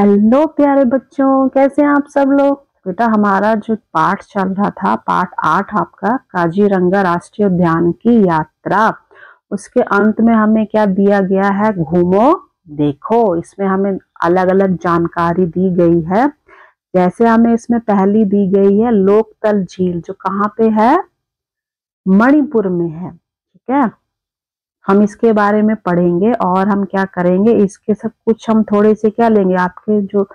Hello प्यारे बच्चों, कैसे हैं आप सब लोग। बेटा हमारा जो पाठ चल रहा था, पाठ 8 आपका काजीरंगा राष्ट्रीय उद्यान की यात्रा, उसके अंत में हमें क्या दिया गया है, घूमो देखो। इसमें हमें अलग अलग जानकारी दी गई है। जैसे हमें इसमें पहली दी गई है लोकतल झील, जो कहाँ पे है, मणिपुर में है। ठीक है, हम इसके बारे में पढ़ेंगे और हम क्या करेंगे, इसके सब कुछ हम थोड़े से क्या लेंगे, आपके जो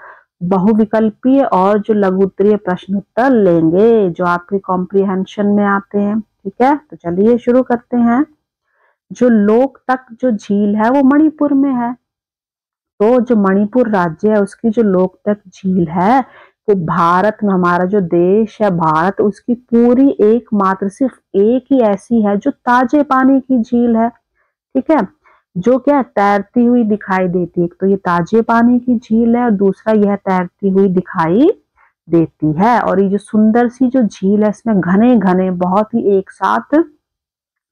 बहुविकल्पीय और जो लघु उत्तरीय प्रश्न उत्तर लेंगे जो आपके कॉम्प्रिहेंशन में आते हैं। ठीक है, तो चलिए शुरू करते हैं। जो लोकतक जो झील है वो मणिपुर में है। तो जो मणिपुर राज्य है उसकी जो लोकतक झील है वो भारत में, हमारा जो देश है भारत, उसकी पूरी एकमात्र सिर्फ एक ही ऐसी है जो ताजे पानी की झील है। ठीक है, जो क्या तैरती हुई दिखाई देती है। एक तो ये ताजे पानी की झील है और दूसरा यह तैरती हुई दिखाई देती है। और ये जो सुंदर सी जो झील है इसमें घने घने बहुत ही एक साथ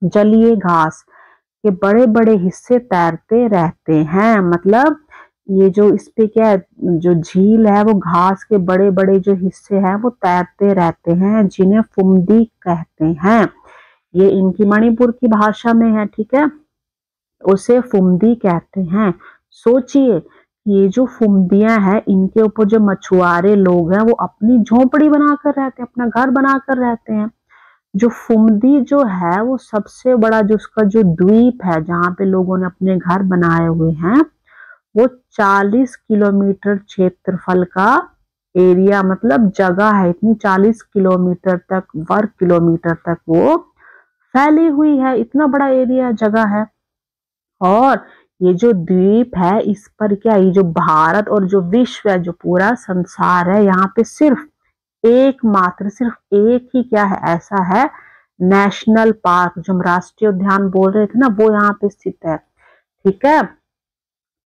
जलीय घास के बड़े बड़े हिस्से तैरते रहते हैं। मतलब ये जो इस पे क्या है, जो झील है वो घास के बड़े बड़े जो हिस्से हैं वो तैरते रहते हैं, जिन्हें फुमदी कहते हैं। ये इनकी मणिपुर की भाषा में है। ठीक है, उसे फुमदी कहते हैं। सोचिए, ये जो फुमदियां हैं इनके ऊपर जो मछुआरे लोग हैं वो अपनी झोपड़ी बनाकर रहते हैं, अपना घर बनाकर रहते हैं। जो फुमदी जो है वो सबसे बड़ा जो उसका जो द्वीप है जहां पे लोगों ने अपने घर बनाए हुए हैं, वो 40 किलोमीटर क्षेत्रफल का एरिया, मतलब जगह है इतनी, 40 किलोमीटर तक, वर्ग किलोमीटर तक वो फैली हुई है। इतना बड़ा एरिया जगह है। और ये जो द्वीप है इस पर क्या, ये जो भारत और जो विश्व है, जो पूरा संसार है, यहाँ पे सिर्फ एकमात्र, सिर्फ एक ही क्या है, ऐसा है नेशनल पार्क, जो हम राष्ट्रीय उद्यान बोल रहे थे ना, वो यहाँ पे स्थित है। ठीक है,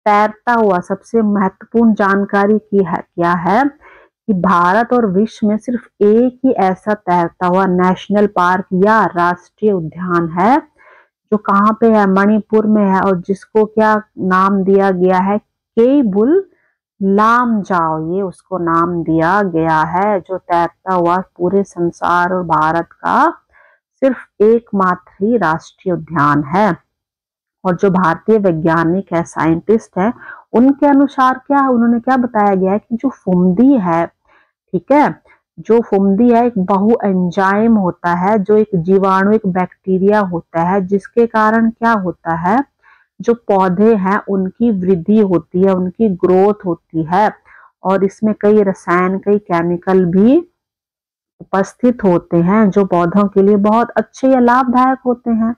तैरता हुआ, सबसे महत्वपूर्ण जानकारी की है क्या है कि भारत और विश्व में सिर्फ एक ही ऐसा तैरता हुआ नेशनल पार्क या राष्ट्रीय उद्यान है जो कहाँ पे है, मणिपुर में है, और जिसको क्या नाम दिया गया है, केबुल लामजाओ, ये उसको नाम दिया गया है। जो तैरता हुआ पूरे संसार और भारत का सिर्फ एकमात्र ही राष्ट्रीय उद्यान है। और जो भारतीय वैज्ञानिक है, साइंटिस्ट है, उनके अनुसार क्या है, उन्होंने क्या बताया गया है कि जो फुमदी है, ठीक है, जो फुमदी है एक बहु एंजाइम होता है, जो एक जीवाणु, एक बैक्टीरिया होता है, जिसके कारण क्या होता है, जो पौधे हैं उनकी वृद्धि होती है, उनकी ग्रोथ होती है। और इसमें कई रसायन, कई केमिकल भी उपस्थित होते हैं जो पौधों के लिए बहुत अच्छे या लाभदायक होते हैं।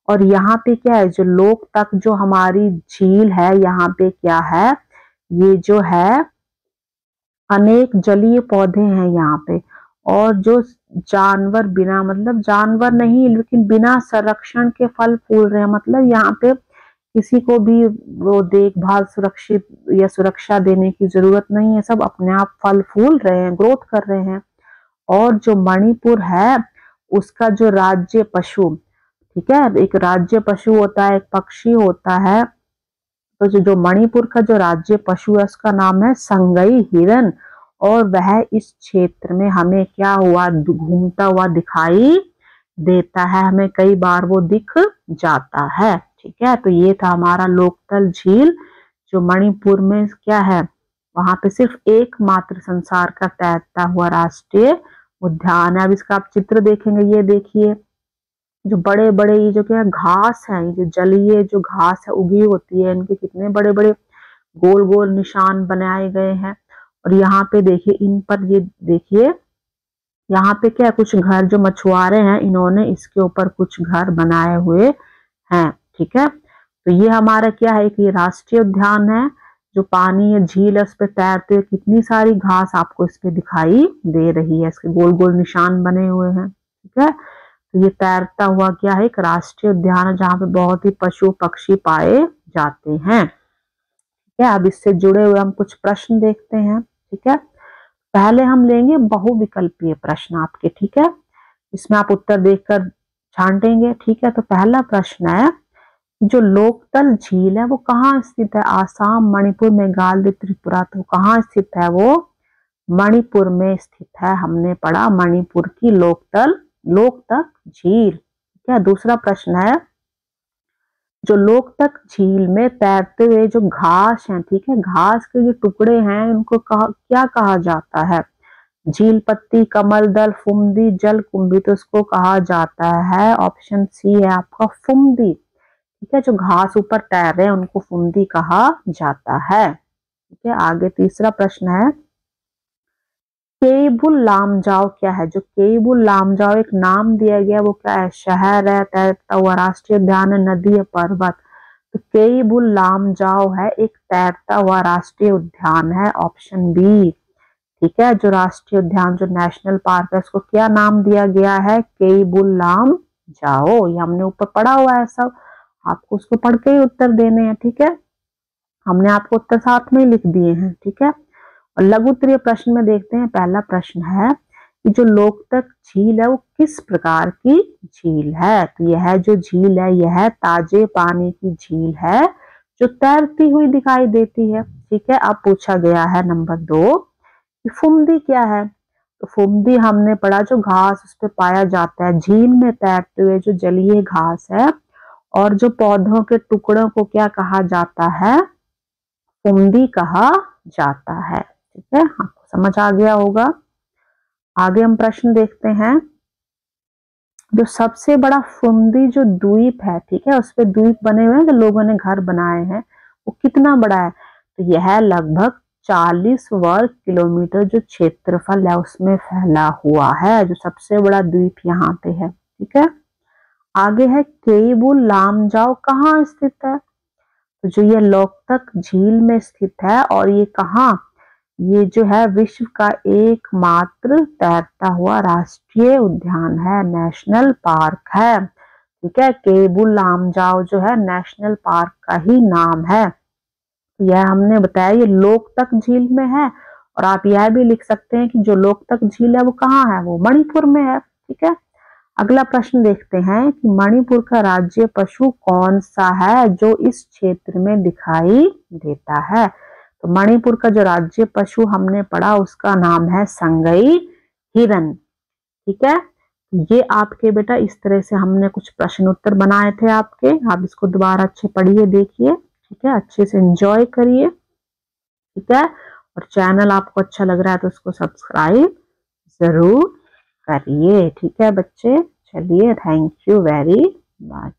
और यहाँ पे क्या है, जो लोकतक जो हमारी झील है, यहाँ पे क्या है, ये जो है अनेक जलीय पौधे हैं यहाँ पे। और जो जानवर बिना, मतलब जानवर नहीं लेकिन बिना संरक्षण के फल फूल रहे हैं। मतलब यहाँ पे किसी को भी वो देखभाल, सुरक्षित या सुरक्षा देने की जरूरत नहीं है, सब अपने आप फल फूल रहे हैं, ग्रोथ कर रहे हैं। और जो मणिपुर है उसका जो राज्य पशु, ठीक है, एक राज्य पशु होता है, एक पक्षी होता है। तो जो मणिपुर का जो राज्य पशु है उसका नाम है संगई हिरन। और वह इस क्षेत्र में हमें क्या हुआ, घूमता हुआ दिखाई देता है, हमें कई बार वो दिख जाता है। ठीक है, तो ये था हमारा लोकतल झील जो मणिपुर में क्या है, वहां पे सिर्फ एकमात्र संसार का तैरता हुआ राष्ट्रीय उद्यान है। अब इसका आप चित्र देखेंगे, ये देखिए, जो बड़े बड़े ये जो क्या घास है, ये जो जलीय जो घास है उगी होती है, इनके कितने बड़े बड़े गोल गोल निशान बनाए गए हैं। और यहाँ पे देखिए, इन पर ये देखिए, यहाँ पे क्या कुछ घर, जो मछुआरे हैं इन्होंने इसके ऊपर कुछ घर बनाए हुए हैं। ठीक है, तो ये हमारा क्या है, कि राष्ट्रीय उद्यान है, जो पानी या झील है उस पर तैरते हुए कितनी सारी घास आपको इस पे दिखाई दे रही है, इसके गोल गोल निशान बने हुए हैं। ठीक है, तो ये तैरता हुआ क्या है, एक राष्ट्रीय उद्यान है जहाँ पे बहुत ही पशु पक्षी पाए जाते हैं। ठीक है, अब इससे जुड़े हुए हम कुछ प्रश्न देखते हैं। ठीक है, पहले हम लेंगे बहुविकल्पीय प्रश्न आपके। ठीक है, इसमें आप उत्तर देखकर छांटेंगे। ठीक है, तो पहला प्रश्न है जो लोकतल झील है वो कहाँ स्थित है? आसाम, मणिपुर, मेघालय, त्रिपुरा। तो कहाँ स्थित है वो? मणिपुर में स्थित है। हमने पढ़ा मणिपुर की लोकतक झील। क्या दूसरा प्रश्न है, जो लोकतक झील में तैरते हुए जो घास है, ठीक है, घास के जो टुकड़े हैं उनको क्या कहा जाता है? झील पत्ती, कमल दल, फुमदी, जल कुंभी। तो उसको कहा जाता है, ऑप्शन सी है आपका फुमदी। ठीक है, जो घास ऊपर तैर रहे हैं उनको फुमदी कहा जाता है। ठीक है, आगे तीसरा प्रश्न है, केबुल लामजाओ क्या है? जो केबुल लामजाओ एक नाम दिया गया वो क्या है? शहर है, तैरता हुआ राष्ट्रीय उद्यान है, नदी है, पर्वत। तो केबुल लामजाओ है एक तैरता हुआ राष्ट्रीय उद्यान है, ऑप्शन बी। ठीक है, जो राष्ट्रीय उद्यान जो नेशनल पार्क है उसको क्या नाम दिया गया है? केबुल लामजाओ। ये हमने ऊपर पढ़ा हुआ है सब, आपको उसको पढ़ के ही उत्तर देने हैं। ठीक है, हमने आपको उत्तर साथ में ही लिख दिए हैं। ठीक है, और लघु उत्तरीय प्रश्न में देखते हैं। पहला प्रश्न है कि जो लोकतक झील है वो किस प्रकार की झील है? तो यह जो झील है यह ताजे पानी की झील है जो तैरती हुई दिखाई देती है। ठीक है, अब पूछा गया है नंबर 2 कि फुमदी क्या है? तो फुमदी हमने पढ़ा जो घास उस पर पाया जाता है, झील में तैरते हुए जो जलीय घास है और जो पौधों के टुकड़ों को क्या कहा जाता है? फुमदी कहा जाता है। ठीक है, आपको समझ आ गया होगा। आगे हम प्रश्न देखते हैं, जो सबसे बड़ा फुमदी जो द्वीप है, ठीक है, उस पे द्वीप बने हुए हैं जो लोगों ने घर बनाए हैं, वो कितना बड़ा है? तो यह लगभग 40 वर्ग किलोमीटर जो क्षेत्रफल है उसमें फैला हुआ है, जो सबसे बड़ा द्वीप यहाँ पे है। ठीक है, आगे है केबुल लामजाओ कहाँ स्थित है? तो जो ये लोकतक झील में स्थित है, और ये कहाँ, ये जो है विश्व का एकमात्र तैरता हुआ राष्ट्रीय उद्यान है, नेशनल पार्क है। ठीक है, केबुल लामजाओ जो है नेशनल पार्क का ही नाम है। यह हमने बताया ये लोकतक झील में है, और आप यह भी लिख सकते हैं कि जो लोकतक झील है वो कहाँ है? वो मणिपुर में है। ठीक है, अगला प्रश्न देखते हैं कि मणिपुर का राज्य पशु कौन सा है जो इस क्षेत्र में दिखाई देता है? तो मणिपुर का जो राज्य पशु हमने पढ़ा उसका नाम है संगई हिरन। ठीक है, ये आपके बेटा इस तरह से हमने कुछ प्रश्न उत्तर बनाए थे आपके, आप इसको दोबारा अच्छे पढ़िए, देखिए। ठीक है, अच्छे से एंजॉय करिए। ठीक है, और चैनल आपको अच्छा लग रहा है तो उसको सब्सक्राइब जरूर करिए। ठीक है बच्चे, चलिए, थैंक यू वेरी मच।